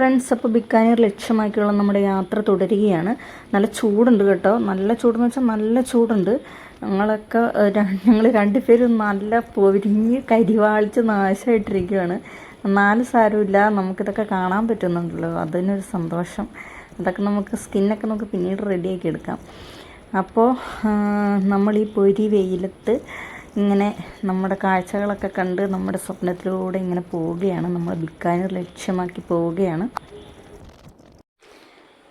Friends, അപ്പോൾ ബിക്കാനീർ ലക്ഷ്യമാക്കിയുള്ള നമ്മുടെ യാത്ര തുടരുകയാണ്. നല്ല ചൂടുണ്ട് കേട്ടോ. നല്ല ചൂടെന്ന് വെച്ചാൽ നല്ല ചൂടുണ്ട്. ഞങ്ങൾ രണ്ടുപേരും നല്ല പൊരിഞ്ഞ് കരിവാളിച്ച് നാശമായിട്ടിരിക്കുകയാണ്. എന്നാലും സാരമില്ല, നമുക്കിതൊക്കെ കാണാൻ പറ്റുന്നുണ്ടല്ലോ, അതിനൊരു സന്തോഷം. അതൊക്കെ നമുക്ക് സ്കിന്നൊക്കെ നമുക്ക് പിന്നീട് റെഡിയാക്കി എടുക്കാം. അപ്പോൾ നമ്മൾ ഈ പൊരി വെയിലത്ത് ഇങ്ങനെ നമ്മുടെ കാഴ്ചകളൊക്കെ കണ്ട് നമ്മുടെ സ്വപ്നത്തിലൂടെ ഇങ്ങനെ പോവുകയാണ്. നമ്മൾ ബിക്കാനീർ ലക്ഷ്യമാക്കി പോവുകയാണ്.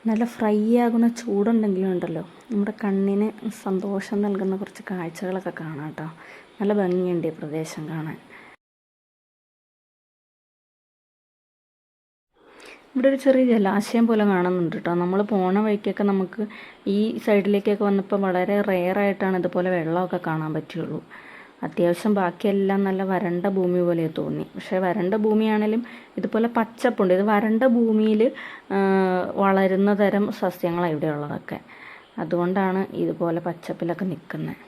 നല്ല ഫ്രൈ ആകുന്ന ചൂടുണ്ടെങ്കിലും ഉണ്ടല്ലോ, നമ്മുടെ കണ്ണിന് സന്തോഷം നൽകുന്ന കുറച്ച് കാഴ്ചകളൊക്കെ കാണാം കേട്ടോ. നല്ല ഭംഗിയുണ്ട് ഈ പ്രദേശം കാണാൻ. ഇവിടെ ഒരു ചെറിയ ജലാശയം പോലെ കാണുന്നുണ്ട് കേട്ടോ. നമ്മൾ പോണ വഴിക്കൊക്കെ നമുക്ക് ഈ സൈഡിലേക്കൊക്കെ വന്നപ്പോൾ വളരെ റെയറായിട്ടാണ് ഇതുപോലെ വെള്ളമൊക്കെ കാണാൻ പറ്റുള്ളൂ. അത്യാവശ്യം ബാക്കിയെല്ലാം നല്ല വരണ്ട ഭൂമി പോലെ തോന്നി. പക്ഷേ വരണ്ട ഭൂമിയാണെങ്കിലും ഇതുപോലെ പച്ചപ്പുണ്ട്. ഇത് വരണ്ട ഭൂമിയിൽ വളരുന്ന തരം സസ്യങ്ങളാണ് ഇവിടെ ഉള്ളതൊക്കെ. അതുകൊണ്ടാണ് ഇതുപോലെ പച്ചപ്പിലൊക്കെ നിൽക്കുന്നത്.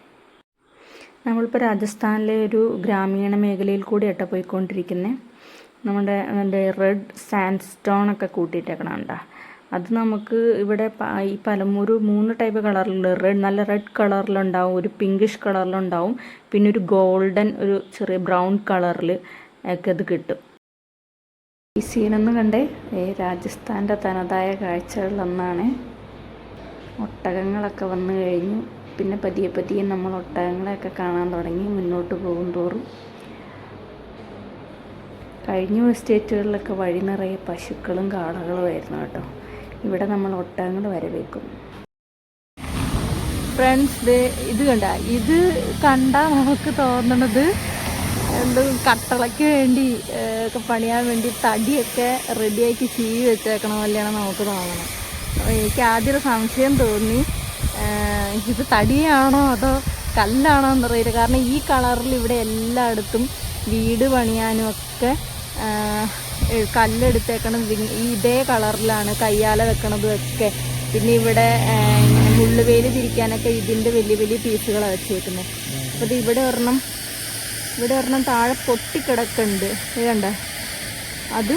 നമ്മളിപ്പോൾ രാജസ്ഥാനിലെ ഒരു ഗ്രാമീണ മേഖലയിൽ കൂടിയാട്ടോ പോയിക്കൊണ്ടിരിക്കുന്നത്. നമ്മുടെ റെഡ് സാൻഡ് സ്റ്റോണൊക്കെ കൂട്ടിയിട്ടേക്കണണ്ട. അത് നമുക്ക് ഇവിടെ ഈ പലമൂര് 3 ടൈപ്പ് കളറിലുണ്ട്. നല്ല റെഡ് കളറിലുണ്ടാവും, ഒരു പിങ്കിഷ് കളറിലുണ്ടാവും, പിന്നെ ഒരു ഗോൾഡൻ, ഒരു ചെറിയ ബ്രൗൺ കളറിൽ ഒക്കെ ഇത് കിട്ടും. ഈ സീനൊന്ന് കണ്ടേ, രാജസ്ഥാൻ്റെ തനതായ കാഴ്ചകളിലൊന്നാണ്. ഒട്ടകങ്ങളൊക്കെ വന്നു കഴിഞ്ഞു. പിന്നെ പതിയെ പതിയെ നമ്മൾ ഒട്ടകങ്ങളെയൊക്കെ കാണാൻ തുടങ്ങി മുന്നോട്ട് പോകും തോറും. കഴിഞ്ഞ സ്റ്റേറ്റുകളിലൊക്കെ വഴി നിറയെ പശുക്കളും കാളകളുമായിരുന്നു കേട്ടോ. ഇവിടെ നമ്മൾ ഒട്ടകങ്ങൾ വരവേക്കും. ഫ്രണ്ട്സ്, ഇത് കണ്ടാൽ നമുക്ക് തോന്നണത് കട്ടളയ്ക്ക് വേണ്ടി ഒക്കെ പണിയാൻ വേണ്ടി തടിയൊക്കെ റെഡിയാക്കി ചീവി വെച്ചേക്കണ പോലെയാണ് നമുക്ക് തോന്നണം. അപ്പോൾ എനിക്ക് ആദ്യം ഒരു സംശയം തോന്നി, ഇത് തടിയാണോ അതോ കല്ലാണോ എന്നറിയില്ല. കാരണം ഈ കളറിൽ ഇവിടെ എല്ലായിടത്തും വീട് പണിയാനും ഒക്കെ കല്ലെടുത്തേക്കണം ഇതേ കളറിലാണ്. കയ്യാല വെക്കണതും ഒക്കെ. പിന്നെ ഇവിടെ ഇങ്ങനെ മുള്ളുവേലി തിരിക്കാനൊക്കെ ഇതിൻ്റെ വലിയ വലിയ പീസുകളാണ് വെച്ചേക്കുന്നത്. അപ്പോൾ ഇത് ഇവിടെ ഒരെണ്ണം താഴെ പൊട്ടിക്കിടക്കുന്നുണ്ട്. ഇത് കണ്ട, അത്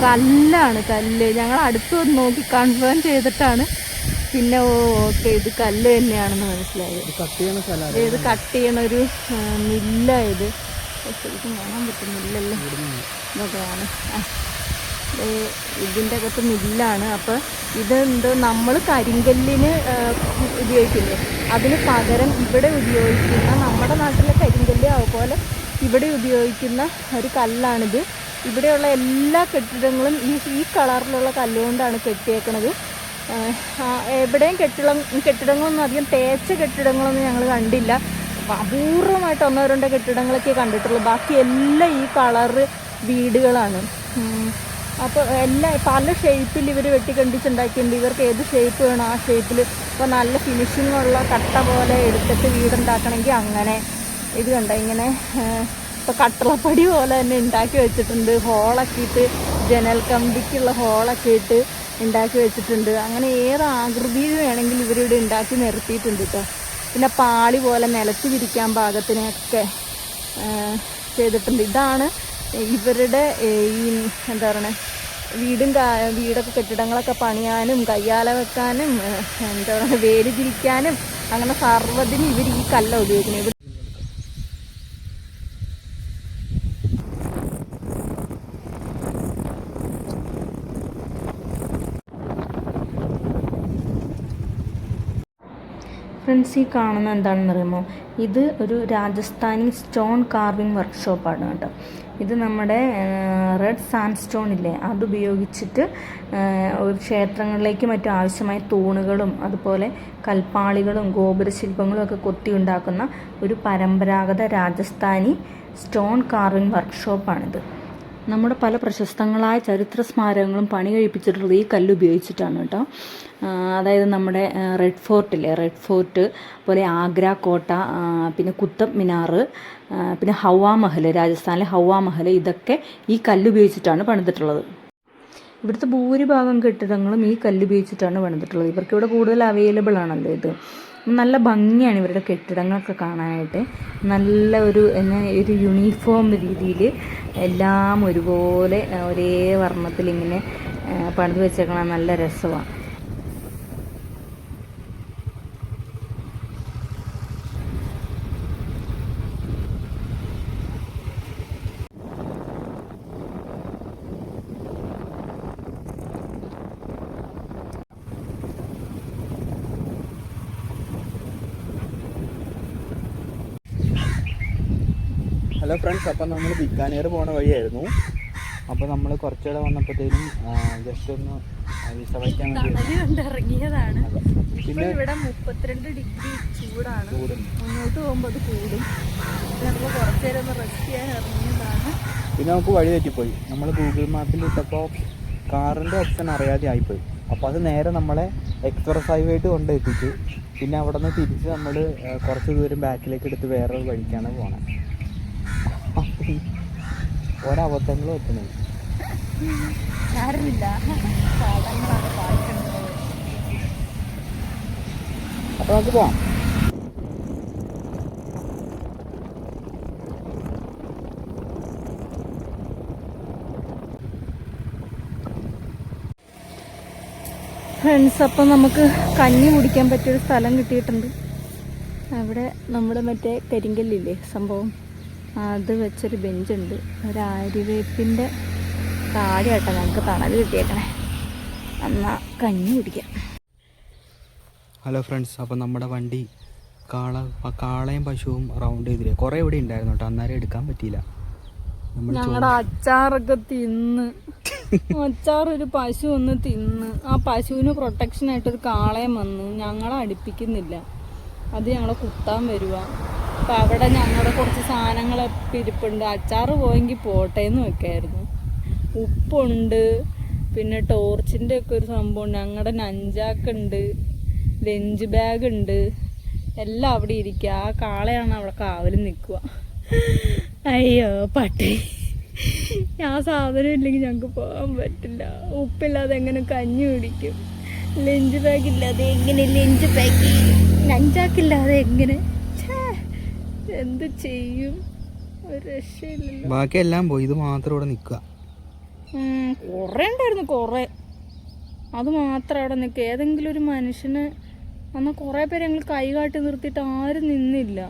കല്ലാണ്. ഞങ്ങൾ അടുത്ത് വന്ന് നോക്കി കൺഫേം ചെയ്തിട്ടാണ് പിന്നെ ഓക്കെ ഇത് കല്ല് തന്നെയാണെന്ന് മനസ്സിലായത്. ഇത് കട്ട് ചെയ്യണ ഒരു മില്ലായത്. ശരിക്കും കാണാൻ പറ്റുന്നില്ലല്ലോ, ഇതൊക്കെയാണ്. ഇതിൻ്റെ അകത്ത് മില്ലാണ്. അപ്പോൾ ഇതെന്ത് നമ്മൾ കരിങ്കല്ലിന് ഉപയോഗിക്കില്ലേ, അതിന് പകരം ഇവിടെ ഉപയോഗിക്കുന്ന, നമ്മുടെ നാട്ടിലെ കരിങ്കല്ല് അതുപോലെ ഇവിടെ ഉപയോഗിക്കുന്ന ഒരു കല്ലാണിത്. ഇവിടെയുള്ള എല്ലാ കെട്ടിടങ്ങളും ഈ കളറിലുള്ള കല്ലുകൊണ്ടാണ് കെട്ടിയേക്കണത്. എവിടെയും കെട്ടിടങ്ങളൊന്നും അധികം തേച്ച കെട്ടിടങ്ങളൊന്നും ഞങ്ങൾ കണ്ടില്ല. അപൂർവമായിട്ട് 1-2 കെട്ടിടങ്ങളൊക്കെ കണ്ടിട്ടുള്ളൂ. ബാക്കി എല്ലാം ഈ കളറ് വീടുകളാണ്. അപ്പോൾ പല ഷേപ്പിൽ ഇവർ വെട്ടിക്കണ്ടിച്ചുണ്ടാക്കിയിട്ടുണ്ട്. ഇവർക്ക് ഏത് ഷേപ്പ് വേണം ആ ഷേപ്പിൽ. ഇപ്പോൾ നല്ല ഫിനിഷിങ്ങുള്ള കട്ട പോലെ എടുത്തിട്ട് വീടുണ്ടാക്കണമെങ്കിൽ അങ്ങനെ. ഇത് കണ്ട ഇങ്ങനെ ഇപ്പോൾ കട്ടളപ്പടി പോലെ തന്നെ ഉണ്ടാക്കി വെച്ചിട്ടുണ്ട്. ഹോളൊക്കെ ഇട്ട്, ജനൽ കമ്പിക്കുള്ള ഹോളൊക്കെ ഇട്ട് ഉണ്ടാക്കി വെച്ചിട്ടുണ്ട്. അങ്ങനെ ഏത് ആകൃതിയിൽ വേണമെങ്കിലും ഇവരിവിടെ ഉണ്ടാക്കി നിർത്തിയിട്ടുണ്ട് കേട്ടോ. പിന്നെ പാളി പോലെ നിലത്ത് വിരിക്കാൻ പാകത്തിനൊക്കെ ചെയ്തിട്ടുണ്ട്. ഇതാണ് ഇവരുടെ ഈ എന്താ പറയണേ, വീടൊക്കെ കെട്ടിടങ്ങളൊക്കെ പണിയാനും കയ്യാല വെക്കാനും എന്താ പറയുക വേലി തിരിക്കാനും അങ്ങനെ സർവ്വതിനും ഇവർ ഈ കല്ല ഉപയോഗിക്കുന്നത്. ഫ്രണ്ട്സ്, ഈ കാണുന്ന എന്താണെന്ന് അറിയുമോ, ഇത് ഒരു രാജസ്ഥാനി സ്റ്റോൺ കാർവിങ് വർക്ക്ഷോപ്പാണ് കേട്ടോ. ഇത് നമ്മുടെ റെഡ് സാൻഡ് സ്റ്റോൺ ഇല്ലേ, അതുപയോഗിച്ചിട്ട് ക്ഷേത്രങ്ങളിലേക്ക് മറ്റും ആവശ്യമായ തൂണുകളും അതുപോലെ കൽപ്പാളികളും ഗോപുരശില്പങ്ങളും ഒക്കെ കൊത്തി ഉണ്ടാക്കുന്ന ഒരു പരമ്പരാഗത രാജസ്ഥാനി സ്റ്റോൺ കാർവിങ് വർക്ക്ഷോപ്പാണിത്. നമ്മുടെ പല പ്രശസ്തങ്ങളായ ചരിത്ര സ്മാരകങ്ങളും പണി കഴിപ്പിച്ചിട്ടുള്ളത് ഈ കല്ല് ഉപയോഗിച്ചിട്ടാണ് കേട്ടോ. അതായത് നമ്മുടെ റെഡ് ഫോർട്ട് പോലെ ആഗ്ര കോട്ട, പിന്നെ കുത്തബ് മിനാർ, പിന്നെ ഹൗവ മഹൽ, രാജസ്ഥാനിലെ ഹൗവ മഹൽ, ഇതൊക്കെ ഈ കല്ല് ഉപയോഗിച്ചിട്ടാണ് പണിതിട്ടുള്ളത്. ഇവിടുത്തെ ഭൂരിഭാഗം കെട്ടിടങ്ങളും ഈ കല്ല് ഉപയോഗിച്ചിട്ടാണ് പണിതിട്ടുള്ളത്. ഇവർക്കിവിടെ കൂടുതൽ അവൈലബിൾ ആണല്ലോ ഇത്. നല്ല ഭംഗിയാണ് ഇവരുടെ കെട്ടിടങ്ങളൊക്കെ കാണാനായിട്ട്. നല്ല ഒരു യൂണിഫോം രീതിയിൽ എല്ലാം ഒരുപോലെ ഒരേ വർണ്ണത്തിൽ ഇങ്ങനെ പണിത് വെച്ചേക്കണം. നല്ല രസമാണ്. ഹലോ ഫ്രണ്ട്സ്, അപ്പം നമ്മൾ ബിക്കാനേർ പോണ വഴിയായിരുന്നു. അപ്പോൾ നമ്മൾ കുറച്ചുകൂടെ വന്നപ്പോഴത്തേനും ജസ്റ്റ് ഒന്ന് വിശ്രമിക്കാൻ വേണ്ടി ഇറങ്ങിയതാണ്. പിന്നെ ഇവിടെ 32 ഡിഗ്രി ചൂടാണ്. മുന്നോട്ട് പോകുമ്പോൾ അത് കൂടും. നമ്മൾ കുറച്ച് നേരം ഒന്ന് റെസ്റ്റ് ചെയ്യാൻ ഇറങ്ങിയതാണ്. പിന്നെ നമുക്ക് വഴി തെറ്റിപ്പോയി. നമ്മൾ ഗൂഗിൾ മാപ്പിൽ ഇട്ടപ്പോൾ കാറിൻ്റെ ഓപ്ഷൻ അറിയാതെ ആയിപ്പോയി. അപ്പോൾ അത് നേരെ നമ്മളെ എക്സ്പ്രസ് ഹൈവേയിട്ട് കൊണ്ടെത്തിച്ചു. പിന്നെ അവിടെ നിന്ന് തിരിച്ച് നമ്മൾ കുറച്ച് ദൂരം ബാക്കിലേക്ക് എടുത്ത് വേറൊരു വഴിക്കാണ് പോണത്. ഒരബദ്ധങ്ങളും എത്തുന്നത് അപ്പോൾ നമുക്ക് പോവാം. ഫ്രണ്ട്സ്, അപ്പം നമുക്ക് കഞ്ഞി കുടിക്കാൻ പറ്റിയൊരു സ്ഥലം കിട്ടിയിട്ടുണ്ട്. അവിടെ നമ്മുടെ മറ്റേ കരിങ്കല്ലില്ലേ സംഭവം, അത് വെച്ചൊരു ബെഞ്ചുണ്ട്. ഒരു ആര്യവേപ്പിൻ്റെ താഴെയാട്ടോ നമുക്ക് തണൽ കിട്ടിയേക്കണേ. എന്നാൽ കഞ്ഞി കുടിക്കാം. ഹലോ ഫ്രണ്ട്സ്, അപ്പോൾ നമ്മുടെ വണ്ടി കാളയും പശുവും റൗണ്ട് ചെയ്തില്ലേ. കുറേ ഇവിടെ ഉണ്ടായിരുന്നു കേട്ടോ, അന്നേരം എടുക്കാൻ പറ്റിയില്ല. ഞങ്ങളുടെ അച്ചാറൊക്കെ തിന്ന് അച്ചാറൊരു പശു ഒന്ന് തിന്ന്. ആ പശുവിന് പ്രൊട്ടക്ഷനായിട്ടൊരു കാളയും വന്ന് ഞങ്ങളെ അടുപ്പിക്കുന്നില്ല. അത് ഞങ്ങളെ കുത്താൻ വരുക. അപ്പം അവിടെ ഞങ്ങളുടെ കുറച്ച് സാധനങ്ങളൊക്കെ ഇരിപ്പുണ്ട്. അച്ചാറ് പോയെങ്കിൽ പോട്ടെ എന്ന് വെക്കായിരുന്നു. ഉപ്പുണ്ട്, പിന്നെ ടോർച്ചിൻ്റെ ഒക്കെ ഒരു സംഭവം, ഞങ്ങളുടെ നഞ്ചാക്കുണ്ട്, ലഞ്ച് ബാഗ് ഉണ്ട്, എല്ലാം അവിടെ ഇരിക്കുക. ആ കാളയാണ് അവിടെ കാവലും നിൽക്കുക. അയ്യോ പട്ടി, ആ സാധനം ഇല്ലെങ്കിൽ ഞങ്ങൾക്ക് പോകാൻ പറ്റില്ല. ഉപ്പില്ലാതെ എങ്ങനെ കഞ്ഞി കുടിക്കും? ലഞ്ച് ബാഗ് ഇല്ലാതെ എങ്ങനെ ലഞ്ച് ബാഗ്, നഞ്ചാക്കില്ലാതെ എങ്ങനെ? എന്ത് ചെയ്യും? ഒരു രക്ഷയില്ലല്ലോ. ബാക്കിയെല്ലാം പോയി, ഇത് മാത്രം ഇവിടെ നിൽക്കുക. കുറേ ഉണ്ടായിരുന്നു, കുറേ. അത് മാത്രം അവിടെ നിൽക്കുക. ഏതെങ്കിലും ഒരു മനുഷ്യന് എന്നാൽ കുറേ പേര് ഞങ്ങൾ കൈ കാട്ടി നിർത്തിയിട്ട് ആരും നിന്നില്ല.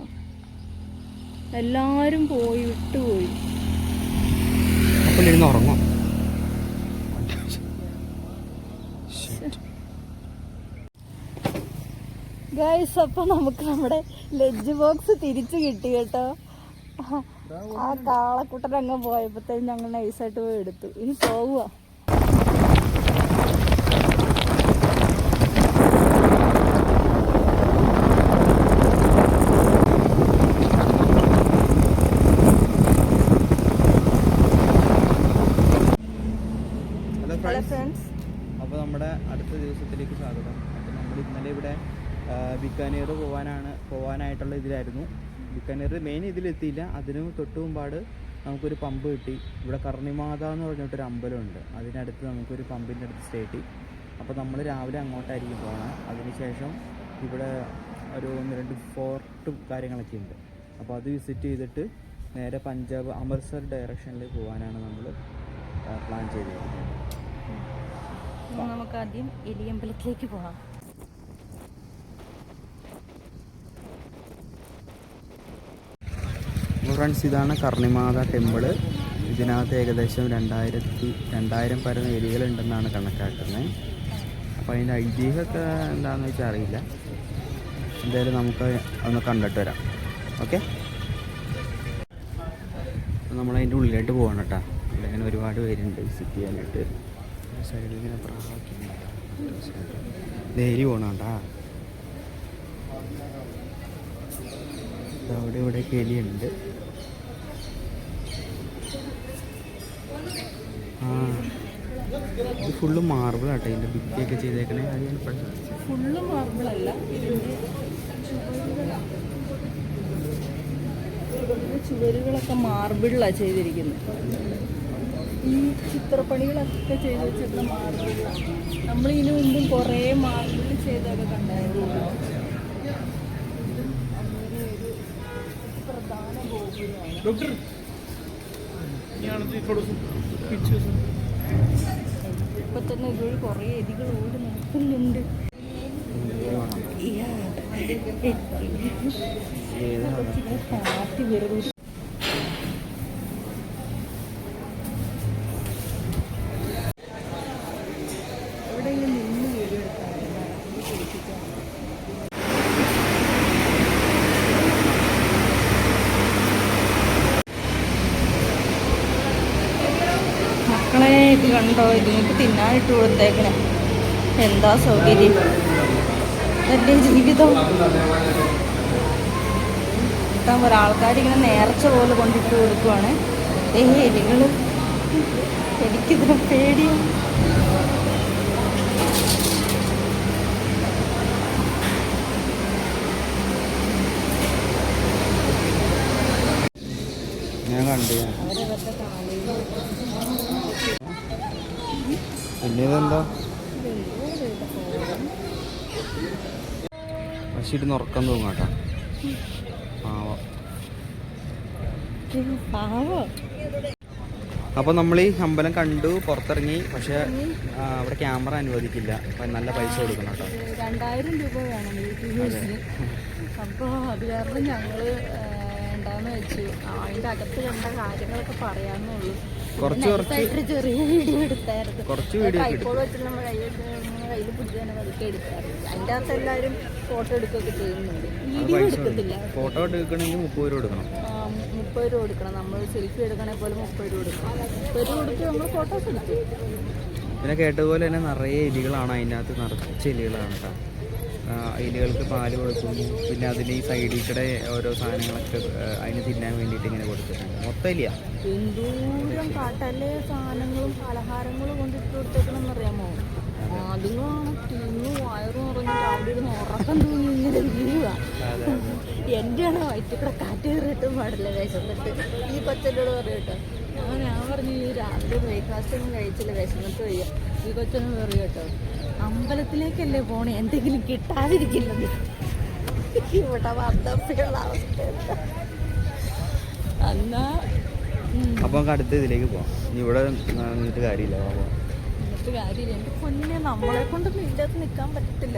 എല്ലാവരും പോയി, വിട്ടുപോയി. ഉറങ്ങും. ഗൈസ്, അപ്പം നമുക്ക് നമ്മുടെ ലഞ്ച് ബോക്സ് തിരിച്ചു കിട്ടി കേട്ടോ. ആ കാളക്കുട്ടനങ്ങ് പോയപ്പോഴത്തേക്കും ഞങ്ങൾ നൈസായിട്ട് പോയി എടുത്തു. ഇനി പോവുക. അപ്പോൾ നമ്മുടെ അടുത്ത ദിവസത്തിലേക്ക് സ്വാഗതം. അപ്പോൾ നമ്മൾ ഇന്നലെ ഇവിടെ ബിക്കാനേർ പോകാനായിട്ടുള്ള ഇതിലായിരുന്നു. ബിക്കാനേർ മെയിൻ ഇതിലെത്തിയില്ല. അതിന് തൊട്ട് മുമ്പാട് നമുക്കൊരു പമ്പ് കിട്ടി. ഇവിടെ കർണിമാത എന്ന് പറഞ്ഞിട്ടൊരു അമ്പലമുണ്ട്. അതിനടുത്ത് നമുക്കൊരു പമ്പിൻ്റെ അടുത്ത് സ്റ്റേ കിട്ടി. അപ്പോൾ നമ്മൾ രാവിലെ അങ്ങോട്ടായിരിക്കും പോകണം. അതിനുശേഷം ഇവിടെ ഒരു 1-2 ഫോർട്ടും കാര്യങ്ങളൊക്കെ ഉണ്ട്. അപ്പോൾ അത് വിസിറ്റ് ചെയ്തിട്ട് നേരെ പഞ്ചാബ് അമൃത്സർ ഡയറക്ഷനിൽ പോകാനാണ് നമ്മൾ പ്ലാൻ ചെയ്തിരിക്കുന്നത്. നമുക്ക് ആദ്യം എലിയമ്പലത്തിലേക്ക് പോകാം. ഫ്രണ്ട്സ്, ഇതാണ് കർണിമാത ടെമ്പിള്. ഇതിനകത്ത് ഏകദേശം 2000 പരം എലികളുണ്ടെന്നാണ് കണക്കാക്കുന്നത്. അപ്പോൾ അതിൻ്റെ ഐതിഹ്യമൊക്കെ എന്താണെന്ന് വെച്ചാൽ അറിയില്ല. എന്തായാലും നമുക്ക് ഒന്ന് കണ്ടിട്ട് വരാം. ഓക്കെ, നമ്മളതിൻ്റെ ഉള്ളിലായിട്ട് പോകണം കേട്ടോ. ഇവിടെ ഇങ്ങനെ ഒരുപാട് പേരുണ്ട് വിസിറ്റ് ചെയ്യാനായിട്ട്. സൈഡിൽ ഇങ്ങനെ ഡെയിലി പോകണം കേട്ടാ. അവിടെ ഇവിടെയൊക്കെ എലിയുണ്ട്. ഇത് ഫുള്ള് മാർബിൾ ആട്ടെ. ഇതിൻ്റെ ഭിത്തിയൊക്കെ ചെയ്തേക്കണേ. അത് ഞാൻ ഫുള്ള് മാർബിളല്ല, ചുവരുകളൊക്കെ മാർബിളിലാണ് ചെയ്തിരിക്കുന്നത്. ഈ ചിത്രപ്പണികളൊക്കെ ചെയ്ത് വെച്ചിരുന്ന മാർബിളാണ്. നമ്മൾ ഇതിനു മുമ്പും കുറേ മാർബിൾ ചെയ്തൊക്കെ കണ്ടായിരുന്നു. डॉक्टर यहाँ थोड़ा सा पीछे से ഇപ്പൊ തന്നെ ഇതുവഴി കുറേ എലികൾ ഓടി നടക്കുന്നുണ്ട്. കാറ്റ് വെറുതെ എവിടെയെങ്കിലും നിന്ന് വീഡിയോ എടുക്കാൻ മക്കളെ ഇത് കണ്ടോ, ഇതിങ്ങൾക്ക് തിന്നാനിട്ട് കൊടുത്തേക്കണേ. എന്താ സൗകര്യം, അതല്ലേ ജീവിതം. കിട്ടാൻ പോലെ ആൾക്കാരിങ്ങനെ നേർച്ച പോലെ കൊണ്ടിട്ട് കൊടുക്കുവാണ്. എലികൾ, എനിക്കിതിന് പേടിയാണ്. ഞാൻ കണ്ടു. അവരവരുടെ കാലിൽ പിന്നെ ഇതെന്താ പക്ഷിട്ട് ഉറക്കം തൂങ്ങാട്ടാ. പാവോ. അപ്പോൾ നമ്മൾ ഈ അമ്പലം കണ്ടു, പുറത്തിറങ്ങി. പക്ഷേ അവിടെ ക്യാമറ അനുവദിക്കില്ല, അപ്പം നല്ല പൈസ കൊടുക്കണം കേട്ടോ. 2000 രൂപ വേണം യൂട്യൂബേഴ്സിന്. അപ്പോൾ അത് കാരണം ഞങ്ങൾ എന്താന്ന് വെച്ചു, അതിൻ്റെ അകത്ത് കണ്ട കാര്യങ്ങളൊക്കെ പറയാമെന്നുള്ളൂ. കുറച്ച് ചെറിയ വീഡിയോ എടുത്തായിരുന്നു. ട്രൈപോഡ് വെച്ചിട്ട് നമ്മൾ കയ്യിൽ പിടിച്ച് തന്നെ പതുക്കെ എടുത്തായിരുന്നു. അതിൻ്റെ അകത്ത് എല്ലാവരും ഫോട്ടോ എടുക്കുകയൊക്കെ ചെയ്യുന്നുണ്ട്. വീഡിയോ എടുക്കത്തില്ല. ഫോട്ടോ എടുക്കണമെങ്കിൽ 30 രൂപ കൊടുക്കണം. 30 രൂപ കൊടുക്കണം. നമ്മൾ സെൽഫി എടുക്കണേ പോലെ 30 രൂപ കൊടുക്കണം. 30 രൂപ കൊടുത്ത് നമ്മൾ ഫോട്ടോസ് എടുത്തു. പിന്നെ കേട്ടതുപോലെ തന്നെ നിറയെ എലികളാണ്, അതിനകത്ത് നിറച്ച എലികളാണ് കേട്ടോ. എലികൾക്ക് പാല് കൊടുക്കുന്നു. പിന്നെ അതിന് ഈ സൈഡിൽ കൂടെ ഓരോ സാധനങ്ങളൊക്കെ അതിന് തിന്നാൻ വേണ്ടിയിട്ട് ഇങ്ങനെ കൊടുത്തിട്ടുണ്ട്. മൊത്തം എലിയാ. എന്തോരം കാട്ടല്ലേ സാധനങ്ങളും പലഹാരങ്ങളും കൊണ്ടിട്ട് കൊടുത്തേക്കണമെന്ന് അറിയാമോ. അതുങ്ങളാണ് തിന്നു വയറും നിറഞ്ഞിട്ട് അവിടെ ഇരുന്ന് ഉറക്കം തൂങ്ങി ഇങ്ങനെ വീഴുക. എൻ്റെയാണ് വയറ്റിക്കൂടെ കാറ്റ് കയറിയിട്ടും പാടില്ല വിശന്നിട്ട്. ഈ കൊച്ചനോട് പറയട്ടോ, ഞാൻ പറഞ്ഞു ഈ രാവിലെ ബ്രേക്ക്ഫാസ്റ്റ് ഒന്നും കഴിച്ചില്ല, വിശന്നിട്ട് വയ്യ. ഈ കൊച്ചനും പറയും കേട്ടോ, അമ്പലത്തിലേക്കല്ലേ പോണേ, എന്തെങ്കിലും കിട്ടാതിരിക്കില്ലത്. ഇവിടെ വന്നപ്പോഴുള്ള അവസ്ഥ എന്നാ. അപ്പോൾ നമുക്ക് അടുത്ത ഇതിലേക്ക് പോവാം. ഇനി ഇവിടെ നിന്നിട്ട് കാര്യമില്ല. കാര്യമില്ല എൻ്റെ പൊന്നെ, നമ്മളെ കൊണ്ടൊന്നും ഇതിനകത്ത് നിൽക്കാൻ പറ്റത്തില്ല.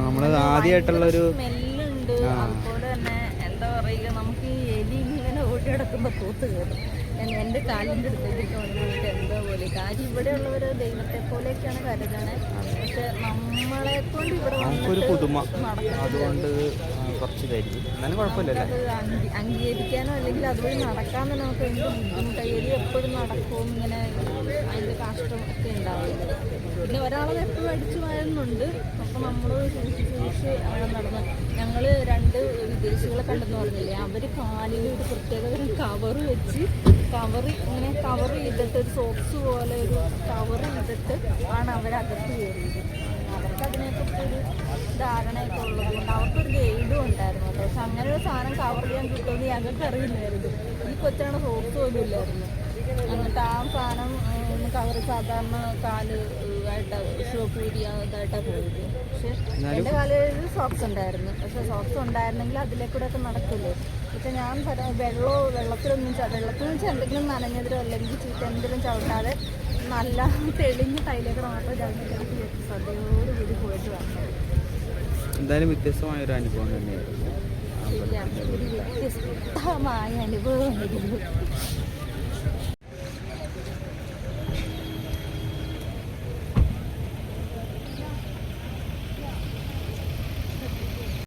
നമ്മള് ആദ്യമായിട്ടുള്ളൊരു സ്മെല്ലുണ്ട്. അതുപോലെ തന്നെ എന്താ പറയുക, നമുക്ക് ഈ എലി ഇങ്ങനെ ഓടി കിടക്കുമ്പോൾ തൂത്ത് കയറും. എൻ്റെ കാലിൻ്റെ അടുത്തേക്ക് വന്നിട്ട് എന്താ പോലെ. കാര്യം ഇവിടെയുള്ളവർ ദൈവത്തെ പോലെയൊക്കെയാണ് കരുതണേ. പക്ഷെ നമ്മളെ കൊണ്ട് ഇവിടെ നമുക്കൊരു പുതുമ, അതുകൊണ്ട് കുറച്ച് ഇതായിരിക്കും. എന്നാലും കുഴപ്പമില്ലല്ലോ. അത് അംഗീകരിക്കാനോ അല്ലെങ്കിൽ അതുവഴി നടക്കാൻ തന്നെ നമുക്ക് എന്ത് ബുദ്ധിമുട്ടായി. എലി എപ്പോഴും നടക്കും ഇങ്ങനെ, അതിൻ്റെ കാഷ്ടം ഒക്കെ ഉണ്ടാവില്ല. പിന്നെ ഒരാളത് എപ്പോഴും അടിച്ചു വരുന്നുണ്ട്. അപ്പോൾ നമ്മൾ സൂക്ഷിച്ച് അവിടെ നടന്നു. ഞങ്ങൾ 2 വിദേശികളെ കണ്ടെന്ന് പറഞ്ഞില്ലേ, അവർ കാലിൽ ഒരു പ്രത്യേകതരം കവറ് വെച്ച് ഇങ്ങനെ കവർ ചെയ്തിട്ട്, ഒരു സോക്സ് പോലെ ഒരു കവർ ചെയ്തിട്ട് ആണ് അവരകത്ത് കയറിയത്. അവർക്ക് അതിനെക്കുറിച്ച് ഒരു ധാരണയൊക്കെ ഉള്ളതുകൊണ്ട് അവർക്കൊരു ഗൈഡും ഉണ്ടായിരുന്നു കേട്ടോ. പക്ഷെ അങ്ങനെ ഒരു സാധനം കവർ ചെയ്യാൻ കിട്ടുമെന്ന് ഞങ്ങൾക്ക് അറിയില്ലായിരുന്നു. ഈ കൊച്ചാണ് സോക്സ് പോലും ഇല്ലായിരുന്നു. എന്നിട്ട് ആ സാധനം കവർ സാധാരണ കാല് ആയിട്ട് ഷോപ്പ് ഇതായിട്ടാണ് പോയത്. പക്ഷെ എൻ്റെ കാലിൽ സോക്സ് ഉണ്ടായിരുന്നു. പക്ഷെ സോക്സ് ഉണ്ടായിരുന്നെങ്കിൽ അതിലേക്കൂടെ ഒക്കെ നടക്കില്ലേ. പക്ഷെ ഞാൻ വെള്ളത്തിലൊന്നും വെള്ളത്തിൽ വെച്ച് എന്തെങ്കിലും നനഞ്ഞതിലോ അല്ലെങ്കിൽ എന്തെങ്കിലും ചവിട്ടാതെ നല്ല തെളിഞ്ഞ ടൈലേക്കൂടെ മാത്രം ചവിട്ടി ശ്രദ്ധയോടുകൂടി പോയിട്ട് വന്നു. എന്തായാലും വ്യത്യസ്തമായൊരു അനുഭവം തന്നെയായിരുന്നു. ഒരു വ്യത്യസ്തമായ അനുഭവമായിരുന്നു.